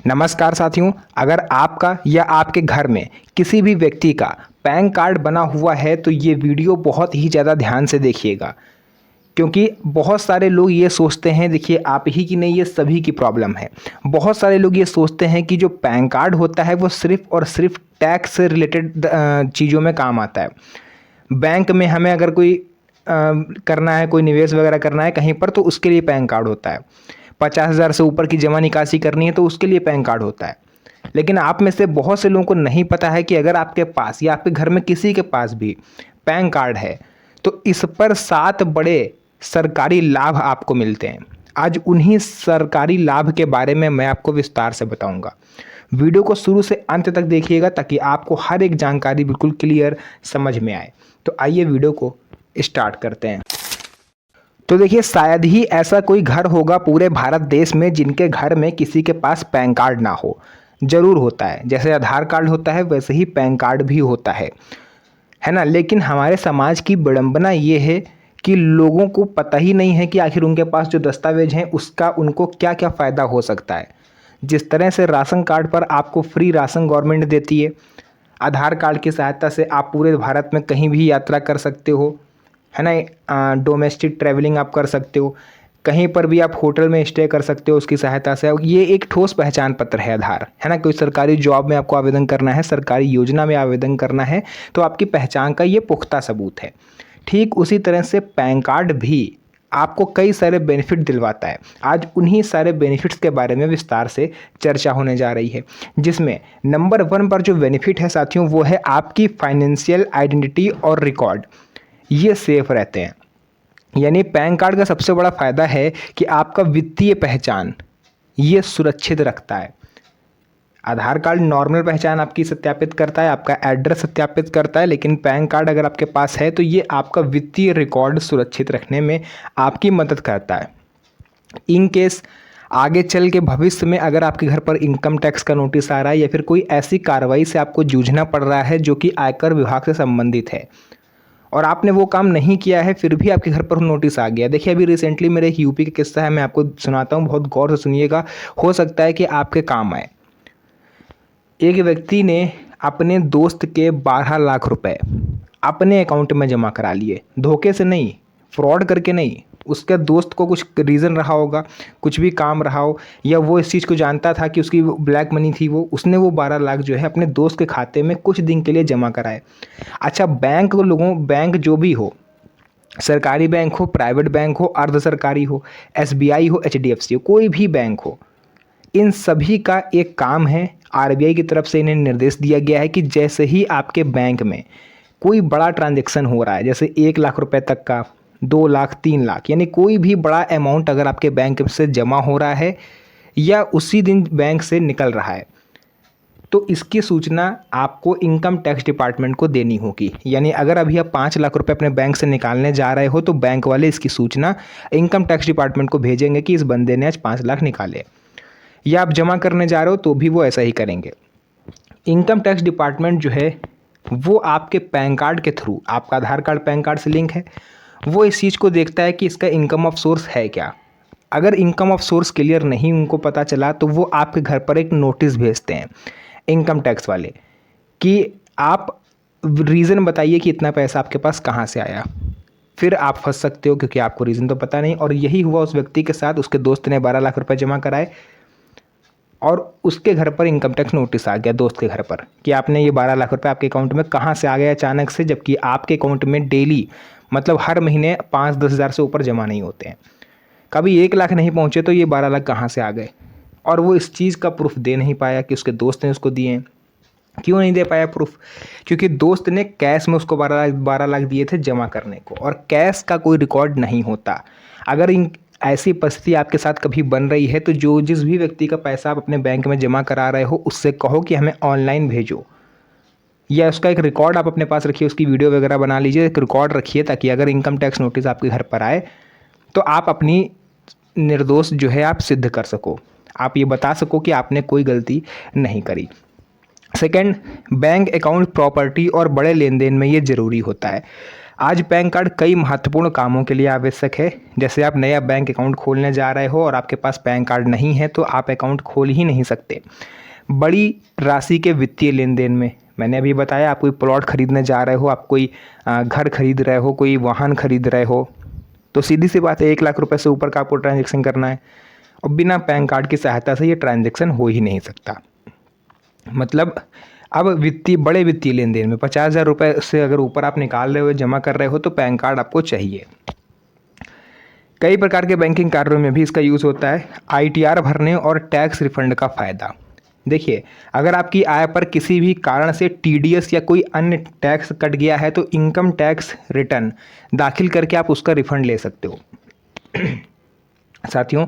नमस्कार साथियों, अगर आपका या आपके घर में किसी भी व्यक्ति का पैन कार्ड बना हुआ है तो ये वीडियो बहुत ही ज़्यादा ध्यान से देखिएगा। क्योंकि बहुत सारे लोग ये सोचते हैं, देखिए आप ही की नहीं, ये सभी की प्रॉब्लम है। बहुत सारे लोग ये सोचते हैं कि जो पैन कार्ड होता है वो सिर्फ़ और सिर्फ टैक्स से रिलेटेड चीज़ों में काम आता है। बैंक में हमें अगर कोई करना है, कोई निवेश वगैरह करना है कहीं पर, तो उसके लिए पैन कार्ड होता है। 50,000 से ऊपर की जमा निकासी करनी है तो उसके लिए पैन कार्ड होता है। लेकिन आप में से बहुत से लोगों को नहीं पता है कि अगर आपके पास या आपके घर में किसी के पास भी पैन कार्ड है तो इस पर 7 बड़े सरकारी लाभ आपको मिलते हैं। आज उन्हीं सरकारी लाभ के बारे में मैं आपको विस्तार से बताऊंगा। वीडियो को शुरू से अंत तक देखिएगा ताकि आपको हर एक जानकारी बिल्कुल क्लियर समझ में आए। तो आइए वीडियो को स्टार्ट करते हैं। तो देखिए, शायद ही ऐसा कोई घर होगा पूरे भारत देश में जिनके घर में किसी के पास पैन कार्ड ना हो। ज़रूर होता है, जैसे आधार कार्ड होता है वैसे ही पैन कार्ड भी होता है ना। लेकिन हमारे समाज की विडंबना ये है कि लोगों को पता ही नहीं है कि आखिर उनके पास जो दस्तावेज हैं उसका उनको क्या क्या फ़ायदा हो सकता है। जिस तरह से राशन कार्ड पर आपको फ्री राशन गवर्नमेंट देती है, आधार कार्ड की सहायता से आप पूरे भारत में कहीं भी यात्रा कर सकते हो, है ना। डोमेस्टिक ट्रैवलिंग आप कर सकते हो, कहीं पर भी आप होटल में स्टे कर सकते हो उसकी सहायता से। ये एक ठोस पहचान पत्र है आधार, है ना। कोई सरकारी जॉब में आपको आवेदन करना है, सरकारी योजना में आवेदन करना है तो आपकी पहचान का ये पुख्ता सबूत है। ठीक उसी तरह से पैन कार्ड भी आपको कई सारे बेनिफिट दिलवाता है। आज उन्हीं सारे बेनिफिट्स के बारे में विस्तार से चर्चा होने जा रही है, जिसमें नंबर 1 पर जो बेनिफिट है साथियों वो है आपकी फाइनेंशियल आइडेंटिटी और रिकॉर्ड। ये सेफ रहते हैं। यानी पैन कार्ड का सबसे बड़ा फ़ायदा है कि आपका वित्तीय पहचान ये सुरक्षित रखता है। आधार कार्ड नॉर्मल पहचान आपकी सत्यापित करता है, आपका एड्रेस सत्यापित करता है, लेकिन पैन कार्ड अगर आपके पास है तो ये आपका वित्तीय रिकॉर्ड सुरक्षित रखने में आपकी मदद करता है। इन केस आगे चल के भविष्य में अगर आपके घर पर इनकम टैक्स का नोटिस आ रहा है या फिर कोई ऐसी कार्रवाई से आपको जूझना पड़ रहा है जो कि आयकर विभाग से संबंधित है और आपने वो काम नहीं किया है, फिर भी आपके घर पर नोटिस आ गया। देखिए, अभी रिसेंटली मेरे एक यूपी का किस्सा है, मैं आपको सुनाता हूँ, बहुत गौर से सुनिएगा, हो सकता है कि आपके काम आए। एक व्यक्ति ने अपने दोस्त के 12 लाख रुपए अपने अकाउंट में जमा करा लिए, धोखे से नहीं, फ्रॉड करके नहीं। उसके दोस्त को कुछ रीज़न रहा होगा, कुछ भी काम रहा हो, या वो इस चीज़ को जानता था कि उसकी ब्लैक मनी थी, उसने वो 12 लाख जो है अपने दोस्त के खाते में कुछ दिन के लिए जमा कराए। अच्छा, बैंक जो भी हो, सरकारी बैंक हो, प्राइवेट बैंक हो, अर्ध सरकारी हो, एसबीआई हो, एचडीएफसी हो, कोई भी बैंक हो, इन सभी का एक काम है, आरबीआई की तरफ से इन्हें निर्देश दिया गया है कि जैसे ही आपके बैंक में कोई बड़ा ट्रांजैक्शन हो रहा है, जैसे 1 लाख रुपए तक का, 2 लाख, 3 लाख, यानी कोई भी बड़ा अमाउंट अगर आपके बैंक से जमा हो रहा है या उसी दिन बैंक से निकल रहा है, तो इसकी सूचना आपको इनकम टैक्स डिपार्टमेंट को देनी होगी। यानी अगर अभी आप 5 लाख रुपए अपने बैंक से निकालने जा रहे हो तो बैंक वाले इसकी सूचना इनकम टैक्स डिपार्टमेंट को भेजेंगे कि इस बंदे ने आज 5 लाख निकाले। या आप जमा करने जा रहे हो तो भी वो ऐसा ही करेंगे। इनकम टैक्स डिपार्टमेंट जो है वो आपके पैन कार्ड के थ्रू, आपका आधार कार्ड पैन कार्ड से लिंक है, वो इस चीज़ को देखता है कि इसका इनकम ऑफ सोर्स है क्या। अगर इनकम ऑफ सोर्स क्लियर नहीं उनको पता चला तो वो आपके घर पर एक नोटिस भेजते हैं इनकम टैक्स वाले कि आप रीज़न बताइए कि इतना पैसा आपके पास कहाँ से आया। फिर आप फंस सकते हो क्योंकि आपको रीज़न तो पता नहीं। और यही हुआ उस व्यक्ति के साथ। उसके दोस्त ने 12 लाख रुपए जमा कराए और उसके घर पर इनकम टैक्स नोटिस आ गया, दोस्त के घर पर, कि आपने ये 12 लाख रुपए आपके अकाउंट में कहाँ से आ गया अचानक से, जबकि आपके अकाउंट में डेली, मतलब हर महीने 5-10 हज़ार से ऊपर जमा नहीं होते हैं। कभी 1 लाख नहीं पहुँचे तो ये 12 लाख कहाँ से आ गए। और वो इस चीज़ का प्रूफ दे नहीं पाया कि उसके दोस्त ने उसको दिए हैं। क्यों नहीं दे पाया प्रूफ? क्योंकि दोस्त ने कैश में उसको 12 लाख दिए थे जमा करने को, और कैश का कोई रिकॉर्ड नहीं होता। अगर इन ऐसी परिस्थिति आपके साथ कभी बन रही है तो जिस भी व्यक्ति का पैसा आप अपने बैंक में जमा करा रहे हो उससे कहो कि हमें ऑनलाइन भेजो, या उसका एक रिकॉर्ड आप अपने पास रखिए, उसकी वीडियो वगैरह बना लीजिए, एक रिकॉर्ड रखिए, ताकि अगर इनकम टैक्स नोटिस आपके घर पर आए तो आप अपनी निर्दोष जो है आप सिद्ध कर सको, आप ये बता सको कि आपने कोई गलती नहीं करी। सेकंड, बैंक अकाउंट प्रॉपर्टी और बड़े लेन देन में ये ज़रूरी होता है। आज पैन कार्ड कई महत्वपूर्ण कामों के लिए आवश्यक है। जैसे आप नया बैंक अकाउंट खोलने जा रहे हो और आपके पास पैन कार्ड नहीं है तो आप अकाउंट खोल ही नहीं सकते। बड़ी राशि के वित्तीय लेन देन में, मैंने अभी बताया, आप कोई प्लॉट खरीदने जा रहे हो, आप कोई घर खरीद रहे हो, कोई वाहन खरीद रहे हो, तो सीधी सी बात है 1 लाख रुपए से ऊपर का आपको ट्रांजेक्शन करना है और बिना पैन कार्ड की सहायता से ये ट्रांजेक्शन हो ही नहीं सकता। मतलब अब बड़े वित्तीय लेन देन में 50,000 रुपये से अगर ऊपर आप निकाल रहे हो, जमा कर रहे हो, तो पैन कार्ड आपको चाहिए। कई प्रकार के बैंकिंग कार्यों में भी इसका यूज़ होता है। ITR भरने और टैक्स रिफंड का फ़ायदा। देखिए, अगर आपकी आय पर किसी भी कारण से TDS या कोई अन्य टैक्स कट गया है तो इनकम टैक्स रिटर्न दाखिल करके आप उसका रिफंड ले सकते हो। साथियों,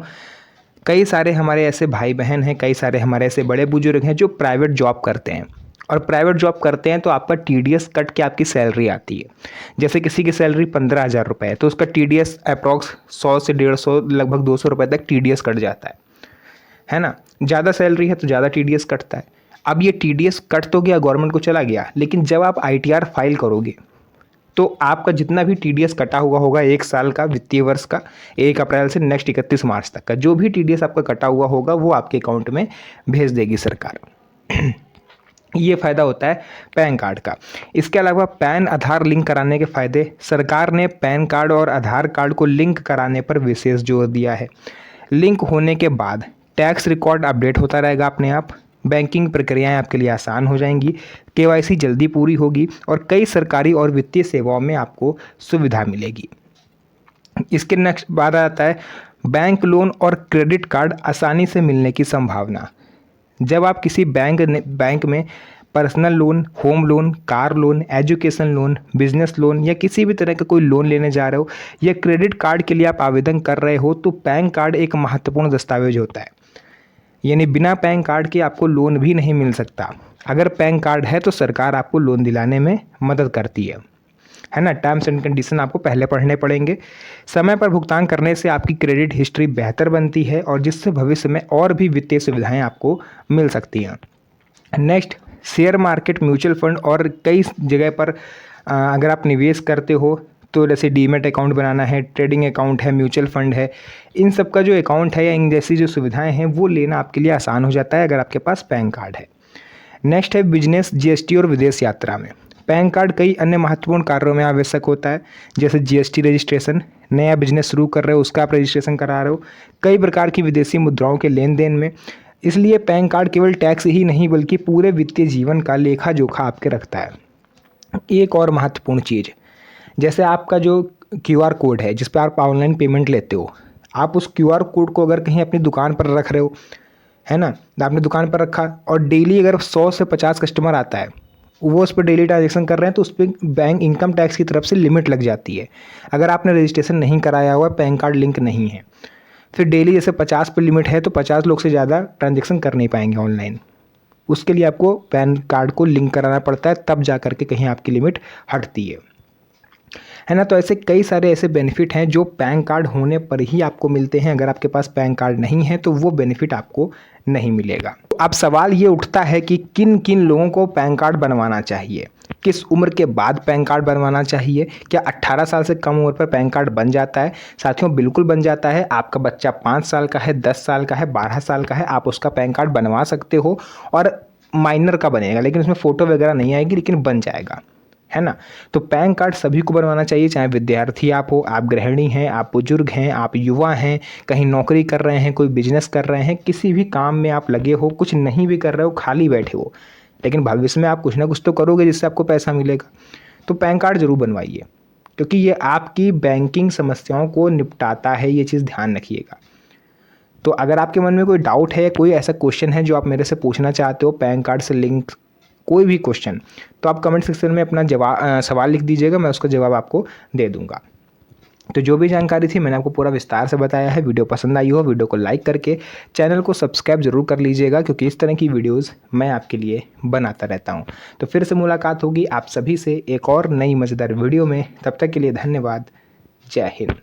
कई सारे हमारे ऐसे भाई बहन हैं, कई सारे हमारे ऐसे बड़े बुजुर्ग हैं जो प्राइवेट जॉब करते हैं, और प्राइवेट जॉब करते हैं तो आपका TDS कट के आपकी सैलरी आती है। जैसे किसी की सैलरी 15,000 रुपये है तो उसका TDS अप्रॉक्स 100 से 150, लगभग 200 रुपये तक TDS कट जाता है ना। ज़्यादा सैलरी है तो ज़्यादा TDS कटता है। अब ये TDS कट तो गया, गवर्नमेंट को चला गया, लेकिन जब आप ITR फाइल करोगे तो आपका जितना भी TDS कटा हुआ होगा 1 साल का, वित्तीय वर्ष का, 1 अप्रैल से नेक्स्ट 31 मार्च तक का जो भी TDS आपका कटा हुआ होगा वो आपके अकाउंट में भेज देगी सरकार। ये फ़ायदा होता है पैन कार्ड का। इसके अलावा पैन आधार लिंक कराने के फ़ायदे। सरकार ने पैन कार्ड और आधार कार्ड को लिंक कराने पर विशेष जोर दिया है। लिंक होने के बाद टैक्स रिकॉर्ड अपडेट होता रहेगा अपने आप, बैंकिंग प्रक्रियाएं आपके लिए आसान हो जाएंगी, KYC जल्दी पूरी होगी और कई सरकारी और वित्तीय सेवाओं में आपको सुविधा मिलेगी। इसके नेक्स्ट बाद आता है बैंक लोन और क्रेडिट कार्ड आसानी से मिलने की संभावना। जब आप किसी बैंक में personal loan, home loan, car loan, education loan, business loan या किसी भी तरह का कोई लोन लेने जा रहे हो या क्रेडिट कार्ड के लिए आप आवेदन कर रहे हो तो पैन कार्ड एक महत्वपूर्ण दस्तावेज होता है। यानी बिना पैन कार्ड के आपको लोन भी नहीं मिल सकता। अगर पैन कार्ड है तो सरकार आपको लोन दिलाने में मदद करती है ना। टर्म्स एंड कंडीशन आपको पहले पढ़ने पड़ेंगे। समय पर भुगतान करने से आपकी क्रेडिट हिस्ट्री बेहतर बनती है और जिससे भविष्य में और भी वित्तीय सुविधाएं आपको मिल सकती हैं। Next, share market, mutual fund और कई जगह पर अगर आप निवेश करते हो तो जैसे डीमेट अकाउंट बनाना है, ट्रेडिंग अकाउंट है, म्यूचुअल फंड है, इन सब का जो अकाउंट है या इन जैसी जो सुविधाएं हैं वो लेना आपके लिए आसान हो जाता है अगर आपके पास पैन कार्ड है। नेक्स्ट है बिजनेस, GST और विदेश यात्रा में पैन कार्ड कई अन्य महत्वपूर्ण कार्यों में आवश्यक होता है। जैसे GST रजिस्ट्रेशन, नया बिजनेस शुरू कर रहे हो उसका आप रजिस्ट्रेशन करा रहे हो, कई प्रकार की विदेशी मुद्राओं के लेन देन में। इसलिए पैन कार्ड केवल टैक्स ही नहीं बल्कि पूरे वित्तीय जीवन का लेखा जोखा आपके रखता है। एक और महत्वपूर्ण चीज़, जैसे आपका जो QR कोड है जिस पर आप ऑनलाइन पेमेंट लेते हो, आप उस QR कोड को अगर कहीं अपनी दुकान पर रख रहे हो, है ना, आपने दुकान पर रखा और डेली अगर 100 से 50 कस्टमर आता है, वो उस पर डेली ट्रांजेक्शन कर रहे हैं तो उस पर बैंक इनकम टैक्स की तरफ से लिमिट लग जाती है। अगर आपने रजिस्ट्रेशन नहीं कराया हुआ, पैन कार्ड लिंक नहीं है, फिर डेली जैसे 50 पे लिमिट है तो 50 लोग से ज़्यादा ट्रांजेक्शन कर नहीं पाएंगे ऑनलाइन। उसके लिए आपको पैन कार्ड को लिंक कराना पड़ता है, तब जा करके कहीं आपकी लिमिट हटती है ना। तो ऐसे कई सारे ऐसे बेनिफिट हैं जो पैन कार्ड होने पर ही आपको मिलते हैं। अगर आपके पास पैन कार्ड नहीं है तो वो बेनिफिट आपको नहीं मिलेगा। तो अब सवाल ये उठता है कि किन किन लोगों को पैन कार्ड बनवाना चाहिए, किस उम्र के बाद पैन कार्ड बनवाना चाहिए। क्या 18 साल से कम उम्र पर पैन कार्ड बन जाता है? साथियों, बिल्कुल बन जाता है। आपका बच्चा 5 साल का है, 10 साल का है, 12 साल का है, आप उसका पैन कार्ड बनवा सकते हो और माइनर का बनेगा, लेकिन उसमें फ़ोटो वगैरह नहीं आएगी, लेकिन बन जाएगा, है ना। तो पैन कार्ड सभी को बनवाना चाहिए, चाहे विद्यार्थी आप हो, आप गृहिणी हैं, आप बुजुर्ग हैं, आप युवा हैं, कहीं नौकरी कर रहे हैं, कोई बिजनेस कर रहे हैं, किसी भी काम में आप लगे हो, कुछ नहीं भी कर रहे हो, खाली बैठे हो, लेकिन भविष्य में आप कुछ ना कुछ तो करोगे जिससे आपको पैसा मिलेगा, तो पैन कार्ड ज़रूर बनवाइए, क्योंकि ये आपकी बैंकिंग समस्याओं को निपटाता है। ये चीज़ ध्यान रखिएगा। तो अगर आपके मन में कोई डाउट है, कोई ऐसा क्वेश्चन है जो आप मेरे से पूछना चाहते हो पैन कार्ड से लिंक, कोई भी क्वेश्चन, तो आप कमेंट सेक्शन में अपना सवाल लिख दीजिएगा, मैं उसका जवाब आपको दे दूंगा। तो जो भी जानकारी थी मैंने आपको पूरा विस्तार से बताया है। वीडियो पसंद आई हो, वीडियो को लाइक करके चैनल को सब्सक्राइब जरूर कर लीजिएगा, क्योंकि इस तरह की वीडियोस मैं आपके लिए बनाता रहता हूं। तो फिर से मुलाकात होगी आप सभी से एक और नई मज़ेदार वीडियो में। तब तक के लिए धन्यवाद। जय हिंद।